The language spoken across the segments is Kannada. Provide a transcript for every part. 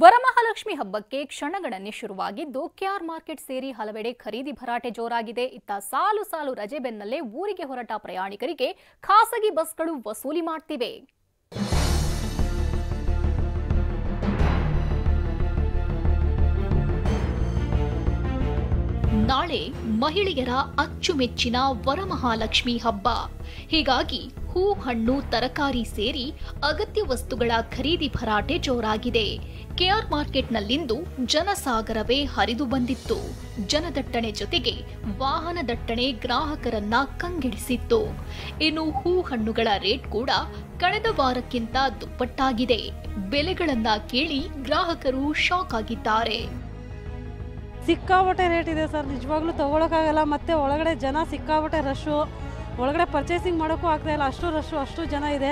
ವರಮಹಾಲಕ್ಷ್ಮಿ ಹಬ್ಬಕ್ಕೆ ಕ್ಷಣಗಣನೆ ಶುರುವಾಗಿದ್ದು ಕೆಆರ್ ಮಾರ್ಕೆಟ್ ಸೇರಿ ಹಲವೆಡೆ ಖರೀದಿ ಭರಾಟೆ ಜೋರಾಗಿದೆ. ಇತ್ತ ಸಾಲು ಸಾಲು ರಜೆ ಬೆನ್ನಲ್ಲೇ ಊರಿಗೆ ಹೊರಟ ಪ್ರಯಾಣಿಕರಿಗೆ ಖಾಸಗಿ ಬಸ್ಗಳು ವಸೂಲಿ ಮಾಡ್ತಿವೆ. ನಾಳೆ ಮಹಿಳೆಯರ ಅಚ್ಚುಮೆಚ್ಚಿನ ವರಮಹಾಲಕ್ಷ್ಮಿ ಹಬ್ಬ. ಹೀಗಾಗಿ ಹೂ, ಹಣ್ಣು, ತರಕಾರಿ ಸೇರಿ ಅಗತ್ಯ ವಸ್ತುಗಳ ಖರೀದಿ ಭರಾಟೆ ಜೋರಾಗಿದೆ. ಕೆಆರ್ ಮಾರ್ಕೆಟ್ನಲ್ಲಿಂದು ಜನಸಾಗರವೇ ಹರಿದು ಬಂದಿತ್ತು. ಜನದಟ್ಟಣೆ ಜೊತೆಗೆ ವಾಹನ ದಟ್ಟಣೆ ಗ್ರಾಹಕರನ್ನ ಕಂಗೆಡಿಸಿತ್ತು. ಇನ್ನು ಹೂ, ಹಣ್ಣುಗಳ ರೇಟ್ ಕೂಡ ಕಳೆದ ವಾರಕ್ಕಿಂತ ದುಪ್ಪಟ್ಟಾಗಿದೆ. ಬೆಲೆಗಳನ್ನ ಕೇಳಿ ಗ್ರಾಹಕರು ಶಾಕ್ ಆಗಿದ್ದಾರೆ. ಸಿಕ್ಕಾಪಟ್ಟೆ ರೇಟ್ ಇದೆ ಸರ್, ನಿಜವಾಗ್ಲೂ ತಗೊಳಕ್ಕಾಗಲ್ಲ. ಮತ್ತೆ ಒಳಗಡೆ ಜನ ಸಿಕ್ಕಾಪಟ್ಟೆ ರಶ್ಶು, ಒಳಗಡೆ ಪರ್ಚೇಸಿಂಗ್ ಮಾಡೋಕ್ಕೂ ಆಗ್ತಾ ಇಲ್ಲ. ಅಷ್ಟು ರಶ್ಶು, ಅಷ್ಟು ಜನ ಇದೆ.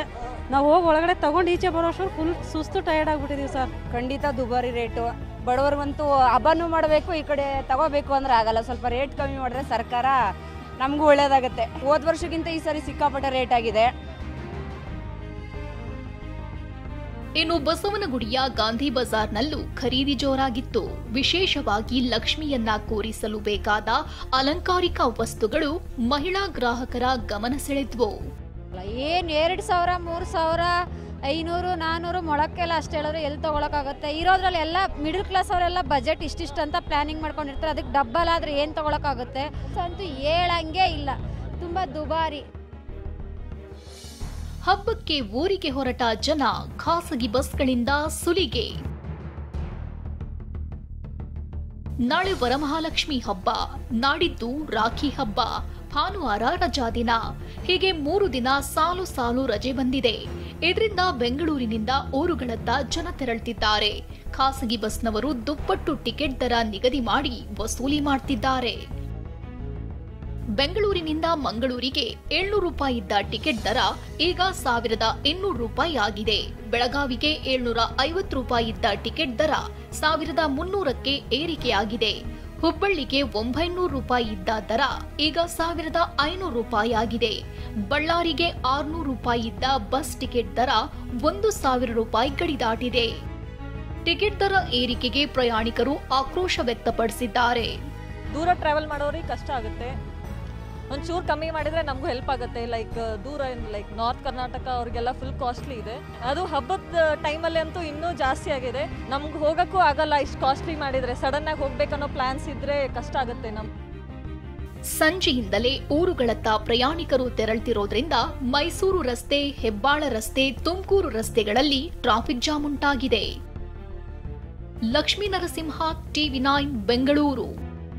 ನಾವು ಹೋಗಿ ಒಳಗಡೆ ತಗೊಂಡು ಈಚೆ ಬರೋಷ್ಟು ಫುಲ್ ಸುಸ್ತು, ಟಯರ್ಡ್ ಆಗಿಬಿಟ್ಟಿದ್ದೀವಿ ಸರ್. ಖಂಡಿತ ದುಬಾರಿ ರೇಟು. ಬಡವರಿಗಂತೂ ಹಬ್ಬನೂ ಮಾಡಬೇಕು, ಈ ಕಡೆ ತಗೋಬೇಕು ಅಂದ್ರೆ ಆಗಲ್ಲ. ಸ್ವಲ್ಪ ರೇಟ್ ಕಮ್ಮಿ ಮಾಡಿದ್ರೆ ಸರ್ಕಾರ ನಮಗೂ ಒಳ್ಳೇದಾಗುತ್ತೆ. ಹೋದ ವರ್ಷಕ್ಕಿಂತ ಈ ಸಾರಿ ಸಿಕ್ಕಾಪಟ್ಟೆ ರೇಟ್ ಆಗಿದೆ. ಇನ್ನು ಬಸವನಗುಡಿಯ ಗಾಂಧಿ ಬಜಾರ್ನಲ್ಲೂ ಖರೀದಿ ಜೋರಾಗಿತ್ತು. ವಿಶೇಷವಾಗಿ ಲಕ್ಷ್ಮಿಯನ್ನ ಕೂರಿಸಲು ಬೇಕಾದ ಅಲಂಕಾರಿಕ ವಸ್ತುಗಳು ಮಹಿಳಾ ಗ್ರಾಹಕರ ಗಮನ ಸೆಳೆದ್ವು. ಏನ್ 2,000, 3,000, 500, 400 ಮೊಳಕ್ಕೆಲ್ಲ ಅಷ್ಟು ಹೇಳಿದ್ರೆ ಎಲ್ಲಿ ತಗೊಳಕ್ಕಾಗುತ್ತೆ? ಇರೋದ್ರಲ್ಲಿ ಎಲ್ಲ ಮಿಡಲ್ ಕ್ಲಾಸ್ ಅವರೆಲ್ಲ ಬಜೆಟ್ ಇಷ್ಟಿಷ್ಟು ಅಂತ ಪ್ಲಾನಿಂಗ್ ಮಾಡ್ಕೊಂಡಿರ್ತಾರೆ. ಅದಕ್ಕೆ ಡಬ್ಬಲ್ ಆದ್ರೆ ಏನ್ ತಗೊಳಕ್ಕಾಗುತ್ತೆ ಅಂತೂ ಹೇಳಂಗೆ ಇಲ್ಲ. ತುಂಬಾ ದುಬಾರಿ. ಹಬ್ಬಕ್ಕೆ ಊರಿಗೆ ಹೊರಟ ಜನ ಖಾಸಗಿ ಬಸ್ಗಳಿಂದ ಸುಲಿಗೆ. ನಾಳೆ ವರಮಹಾಲಕ್ಷ್ಮಿ ಹಬ್ಬ, ನಾಡಿದ್ದು ರಾಖಿ ಹಬ್ಬ, ಭಾನುವಾರ ರಜಾ ದಿನ. ಹೀಗೆ 3 ದಿನ ಸಾಲು ಸಾಲು ರಜೆ ಬಂದಿದೆ. ಇದರಿಂದ ಬೆಂಗಳೂರಿನಿಂದ ಊರುಗಳತ್ತ ಜನ ತೆರಳುತ್ತಿದ್ದಾರೆ. ಖಾಸಗಿ ಬಸ್ನವರು ದುಪ್ಪಟ್ಟು ಟಿಕೆಟ್ ದರ ನಿಗದಿ ಮಾಡಿ ವಸೂಲಿ ಮಾಡ್ತಿದ್ದಾರೆ. ಬೆಂಗಳೂರಿನಿಂದ ಮಂಗಳೂರಿಗೆ 700 ರೂಪಾಯಿ ಇದ್ದ ಟಿಕೆಟ್ ದರ ಈಗ 1,200 ರೂಪಾಯಿ ಆಗಿದೆ. ಬೆಳಗಾವಿಗೆ 750 ರೂಪಾಯಿ ಇದ್ದ ಟಿಕೆಟ್ ದರ 1,300ಕ್ಕೆ ಏರಿಕೆಯಾಗಿದೆ. ಹುಬ್ಬಳ್ಳಿಗೆ 900 ರೂಪಾಯಿ ಇದ್ದ ದರ ಈಗ 1,500 ರೂಪಾಯಿ ಆಗಿದೆ. ಬಳ್ಳಾರಿಗೆ 600 ರೂಪಾಯಿ ಇದ್ದ ಬಸ್ ಟಿಕೆಟ್ ದರ 1,000 ರೂಪಾಯಿ ಗಡಿ ದಾಟಿದೆ. ಟಿಕೆಟ್ ದರ ಏರಿಕೆಗೆ ಪ್ರಯಾಣಿಕರು ಆಕ್ರೋಶ ವ್ಯಕ್ತಪಡಿಸಿದ್ದಾರೆ. ದೂರ ಟ್ರಾವೆಲ್ ಮಾಡೋರಿಗೆ ಕಷ್ಟ ಆಗುತ್ತೆ. ಒಂಚೂರು ಕಮ್ಮಿ ಮಾಡಿದರೆ ನಮಗೂ ಹೆಲ್ಪ್ ಆಗುತ್ತೆ. ದೂರ ನಾರ್ತ್ ಕರ್ನಾಟಕ ಅವ್ರಿಗೆಲ್ಲ ಫುಲ್ ಕಾಸ್ಟ್ಲಿ ಇದೆ. ಅದು ಹಬ್ಬದ ಟೈಮಲ್ಲಿ ಅಂತೂ ಇನ್ನೂ ಜಾಸ್ತಿ ಆಗಿದೆ. ನಮ್ಗೆ ಹೋಗೋಕ್ಕೂ ಆಗಲ್ಲ ಇಷ್ಟು ಕಾಸ್ಟ್ಲಿ ಮಾಡಿದರೆ. ಸಡನ್ನಾಗಿ ಹೋಗ್ಬೇಕನ್ನೋ ಪ್ಲಾನ್ಸ್ ಇದ್ರೆ ಕಷ್ಟ ಆಗುತ್ತೆ. ಸಂಜೆಯಿಂದಲೇ ಊರುಗಳತ್ತ ಪ್ರಯಾಣಿಕರು ತೆರಳುತ್ತಿರೋದ್ರಿಂದ ಮೈಸೂರು ರಸ್ತೆ, ಹೆಬ್ಬಾಳ ರಸ್ತೆ, ತುಮಕೂರು ರಸ್ತೆಗಳಲ್ಲಿ ಟ್ರಾಫಿಕ್ ಜಾಮ್ ಉಂಟಾಗಿದೆ. ಲಕ್ಷ್ಮೀ ನರಸಿಂಹ, TV9 ಬೆಂಗಳೂರು.